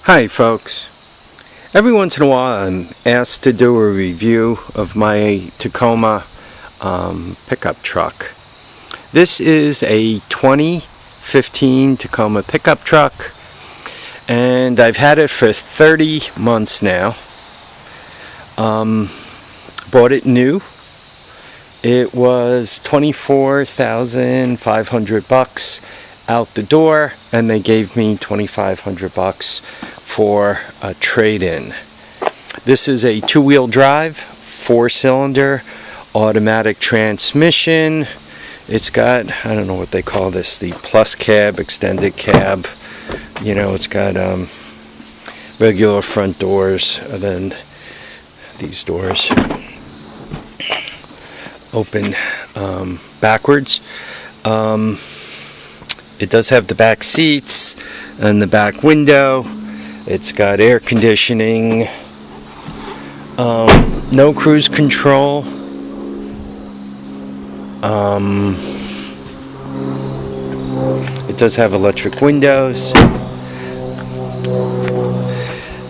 Hi folks. Every once in a while I'm asked to do a review of my Tacoma pickup truck. This is a 2015 Tacoma pickup truck and I've had it for 30 months now. Bought it new. It was $24,500 out the door, and they gave me $2,500 for a trade-in. This is a two-wheel drive, 4-cylinder, automatic transmission. It's got, I don't know what they call this, the plus cab, extended cab. You know, it's got regular front doors, and then these doors open backwards. It does have the back seats and the back window. It's got air conditioning, no cruise control. It does have electric windows.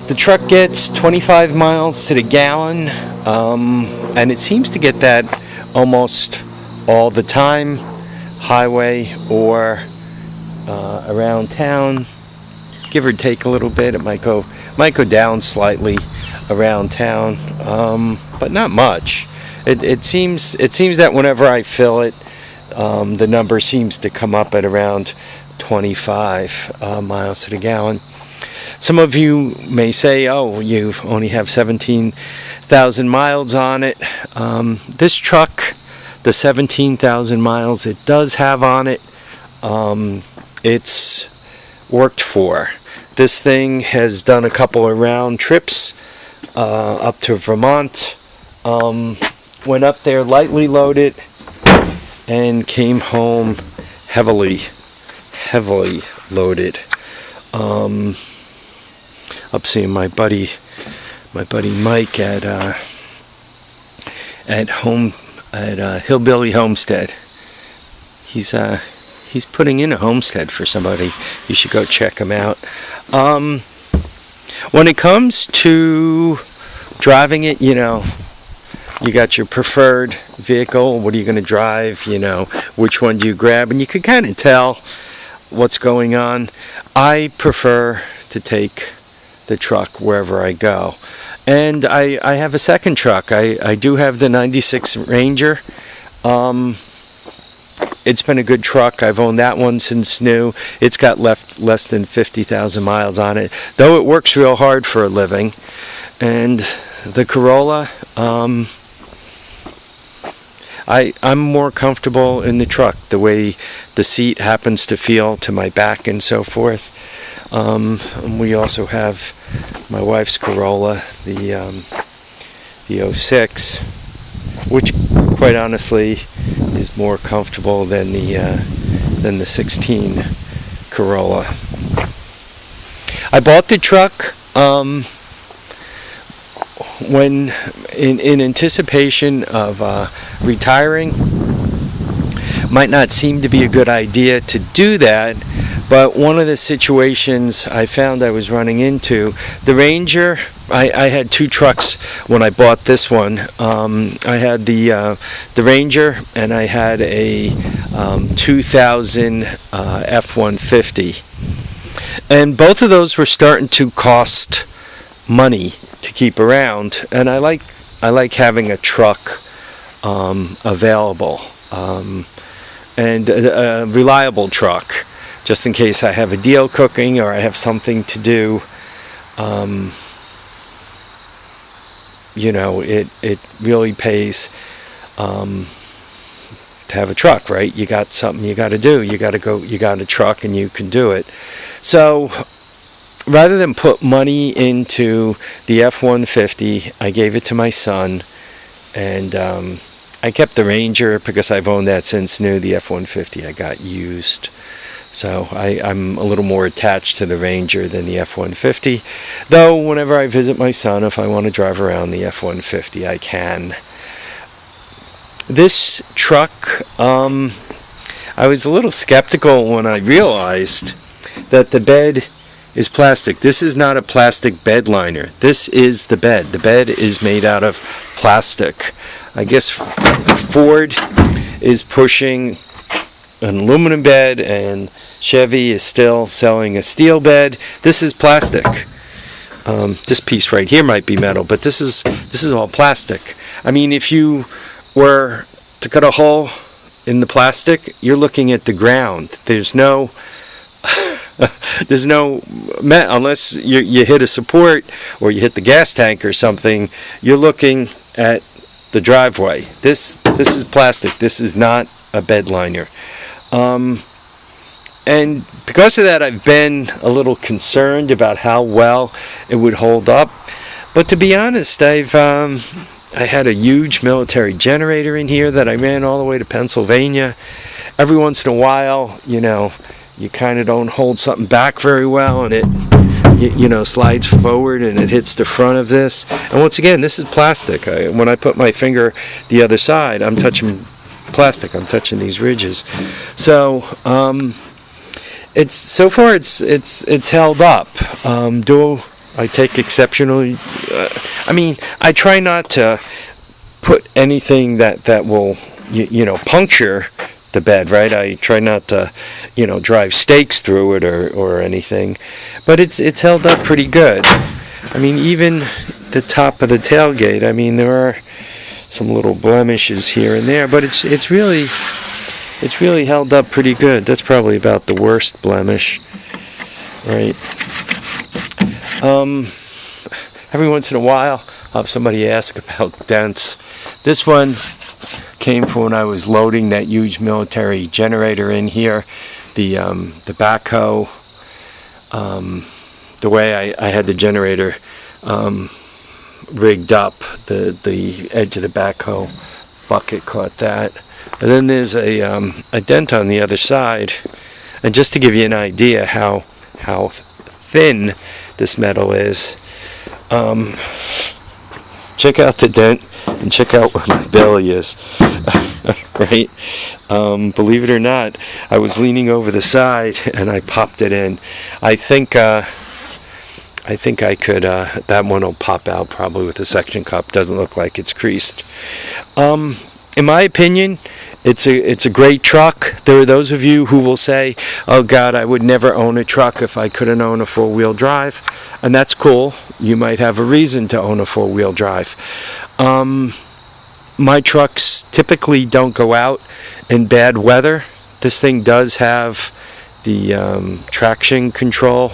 The truck gets 25 miles to the gallon, and it seems to get that almost all the time, highway or around town, give or take a little bit. It might go down slightly around town, but not much. It seems that whenever I fill it, the number seems to come up at around 25 miles to the gallon. Some of you may say, oh, you only have 17,000 miles on it. This truck, the 17,000 miles it does have on it, it's worked for. This thing has done a couple of round trips up to Vermont. Went up there lightly loaded and came home heavily loaded. Up seeing my buddy Mike at Hillbilly Homestead. He's putting in a homestead for somebody. You should go check him out. When it comes to driving it, you know, you got your preferred vehicle. What are you going to drive? You know, which one do you grab? And you can kind of tell what's going on. I prefer to take the truck wherever I go. And I have a second truck. I do have the 96 Ranger. It's been a good truck. I've owned that one since new. It's got less than 50,000 miles on it, though it works real hard for a living. And the Corolla, I'm more comfortable in the truck, the way the seat happens to feel to my back and so forth. And we also have my wife's Corolla, the 06, which quite honestly is more comfortable than the 16 Corolla. I bought the truck when in anticipation of retiring. Might not seem to be a good idea to do that, but one of the situations I found I was running into, the Ranger, I had two trucks when I bought this one. I had the Ranger, and I had a 2000 F-150. And both of those were starting to cost money to keep around, and I like having a truck available, and a reliable truck, just in case I have a deal cooking or I have something to do. You know, it really pays to have a truck, right? You got something you got to do. You got to go. You got a truck, and you can do it. So rather than put money into the F-150, I gave it to my son, and I kept the Ranger because I've owned that since new. The F-150 I got used. So I'm a little more attached to the Ranger than the F-150. Though whenever I visit my son, if I want to drive around the F-150, I can. This truck, I was a little skeptical when I realized that the bed is plastic. This is not a plastic bed liner. This is the bed. The bed is made out of plastic. I guess Ford is pushing an aluminum bed and Chevy is still selling a steel bed. This is plastic. This piece right here might be metal, but this is all plastic. I mean, if you were to cut a hole in the plastic, you're looking at the ground. There's no unless you hit a support or you hit the gas tank or something, you're looking at the driveway. This is plastic. This is not a bed liner. And because of that, I've been a little concerned about how well it would hold up. But to be honest, I had a huge military generator in here that I ran all the way to Pennsylvania. Every once in a while, you kind of don't hold something back very well, and it slides forward and it hits the front of this. And once again, this is plastic. When I put my finger the other side, I'm touching plastic. I'm touching these ridges. So it's held up. Do I take exceptionally? I try not to put anything that will puncture the bed, right? I try not to drive stakes through it or anything, but it's held up pretty good. Even the top of the tailgate, there are some little blemishes here and there, but it's really held up pretty good. That's probably about the worst blemish, right? Every once in a while I'll have somebody ask about dents. This one came from when I was loading that huge military generator in here. The backhoe, the way I had the generator rigged up, the edge of the backhoe bucket caught that. And then there's a dent on the other side. And just to give you an idea how thin this metal is, check out the dent and check out where my belly is. Right? Believe it or not, I was leaning over the side and I popped it in. I think I could, that one will pop out probably with a suction cup. Doesn't look like it's creased. In my opinion, it's a great truck. There are those of you who will say, oh God, I would never own a truck if I couldn't own a four-wheel drive. And that's cool. You might have a reason to own a four-wheel drive. My trucks typically don't go out in bad weather. This thing does have the traction control,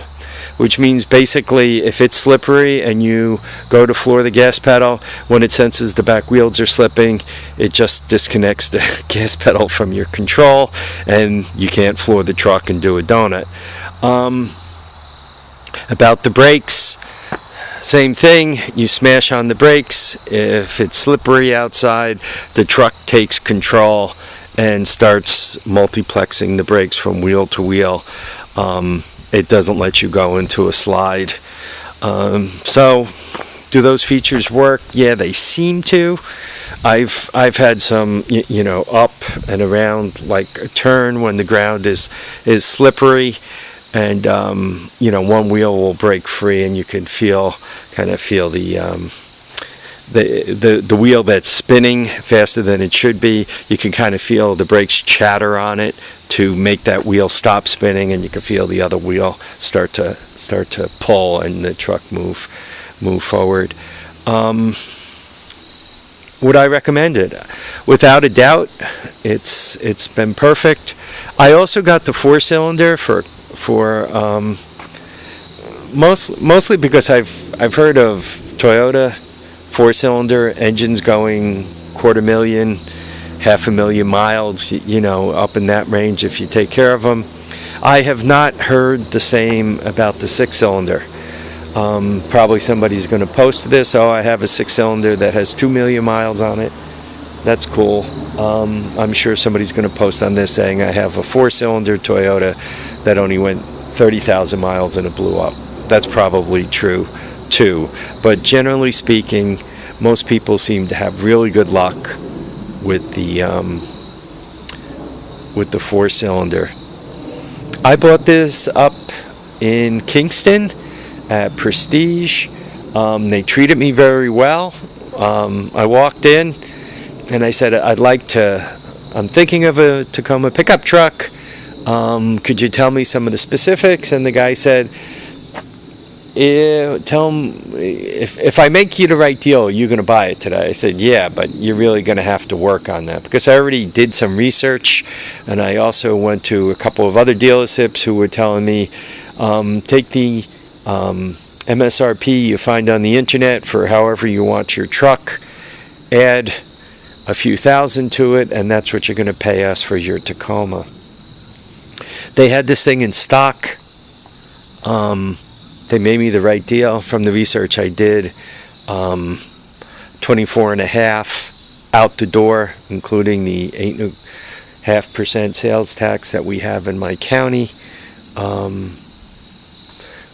which means basically if it's slippery and you go to floor the gas pedal, when it senses the back wheels are slipping, it just disconnects the gas pedal from your control and you can't floor the truck and do a donut. About the brakes, same thing. You smash on the brakes. If it's slippery outside, the truck takes control and starts multiplexing the brakes from wheel to wheel. It doesn't let you go into a slide. So do those features work? Yeah, they seem to. I've had some up and around, like a turn when the ground is slippery, and one wheel will break free and you can kind of feel the wheel that's spinning faster than it should be. You can kind of feel the brakes chatter on it to make that wheel stop spinning, and you can feel the other wheel start to pull and the truck move forward. Would I recommend it? Without a doubt, it's been perfect. I also got the 4-cylinder for mostly because I've heard of Toyota 4-cylinder engines going 250,000, 500,000 miles, up in that range if you take care of them. I have not heard the same about the 6-cylinder. Probably somebody's going to post this. Oh, I have a 6-cylinder that has 2 million miles on it. That's cool. I'm sure somebody's going to post on this saying I have a 4-cylinder Toyota that only went 30,000 miles and it blew up. That's probably true too. But generally speaking, most people seem to have really good luck with the 4-cylinder. I bought this up in Kingston at Prestige. They treated me very well. I walked in and I said, I'm thinking of a Tacoma pickup truck. Could you tell me some of the specifics? And the guy said, tell him, if I make you the right deal, you're going to buy it today. I said, yeah, but you're really going to have to work on that, because I already did some research, and I also went to a couple of other dealerships who were telling me, take the MSRP you find on the internet for however you want your truck, add a few thousand to it, and that's what you're going to pay us for your Tacoma. They had this thing in stock. They made me the right deal from the research I did. 24.5 out the door, including the 8.5% sales tax that we have in my county.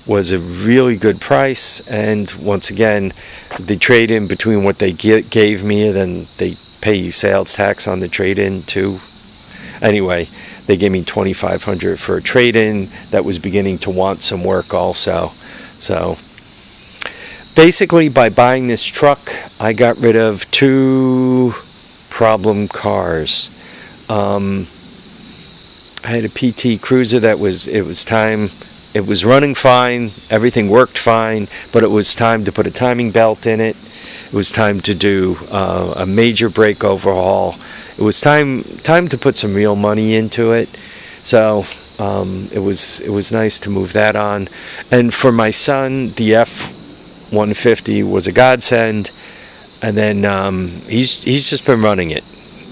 Was a really good price, and once again, the trade-in between what they gave me, and then they pay you sales tax on the trade-in too. Anyway, they gave me $2,500 for a trade-in that was beginning to want some work also. So basically, by buying this truck, I got rid of 2 problem cars. I had a PT Cruiser that was running fine, everything worked fine, but it was time to put a timing belt in it. It was time to do a major brake overhaul. It was time to put some real money into it. So it was nice to move that on. And for my son, the F-150 was a godsend. And then he's just been running it.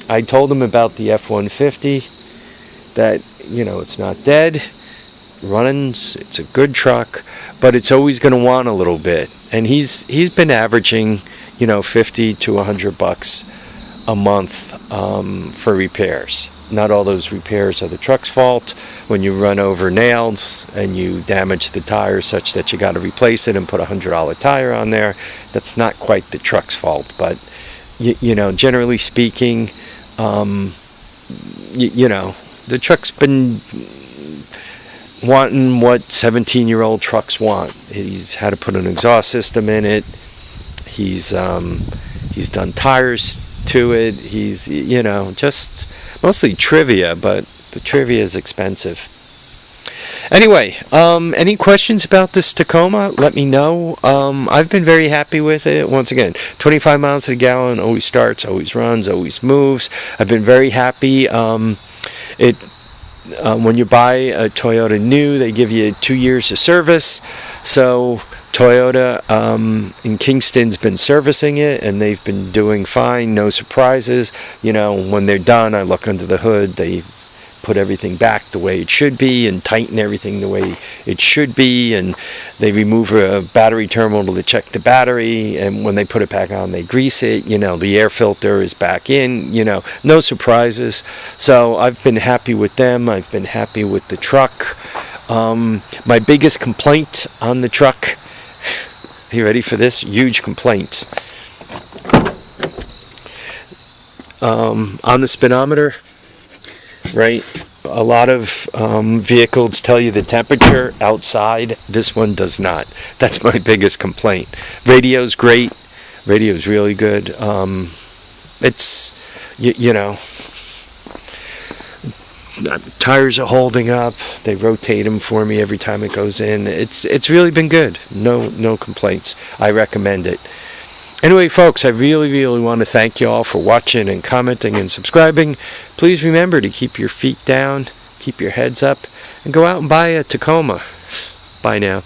I told him about the F-150, that it's not dead. It's a good truck, but it's always going to want a little bit. And he's been averaging, $50 to $100 a month for repairs. Not all those repairs are the truck's fault. When you run over nails and you damage the tire such that you got to replace it and put a $100 tire on there, that's not quite the truck's fault. But generally speaking, the truck's been wanting what 17-year-old trucks want. He's had to put an exhaust system in it. He's done tires to it. He's just mostly trivia, but the trivia is expensive. Anyway, any questions about this Tacoma? Let me know. I've been very happy with it. Once again, 25 miles to the gallon, always starts, always runs, always moves. I've been very happy. When you buy a Toyota new, they give you 2 years of service. So Toyota in Kingston's been servicing it, and they've been doing fine, no surprises. When they're done, I look under the hood, they put everything back the way it should be and tighten everything the way it should be, and they remove a battery terminal to check the battery, and when they put it back on, they grease it. The air filter is back in. No surprises. So I've been happy with them. I've been happy with the truck. My biggest complaint on the truck, are you ready for this? Huge complaint. On the speedometer, right? A lot of vehicles tell you the temperature outside. This one does not. That's my biggest complaint. Radio's great. Radio's really good. It's, tires are holding up. They rotate them for me every time it goes in. It's really been good. No complaints. I recommend it. Anyway, folks, I really, really want to thank you all for watching and commenting and subscribing. Please remember to keep your feet down, keep your heads up, and go out and buy a Tacoma. Bye now.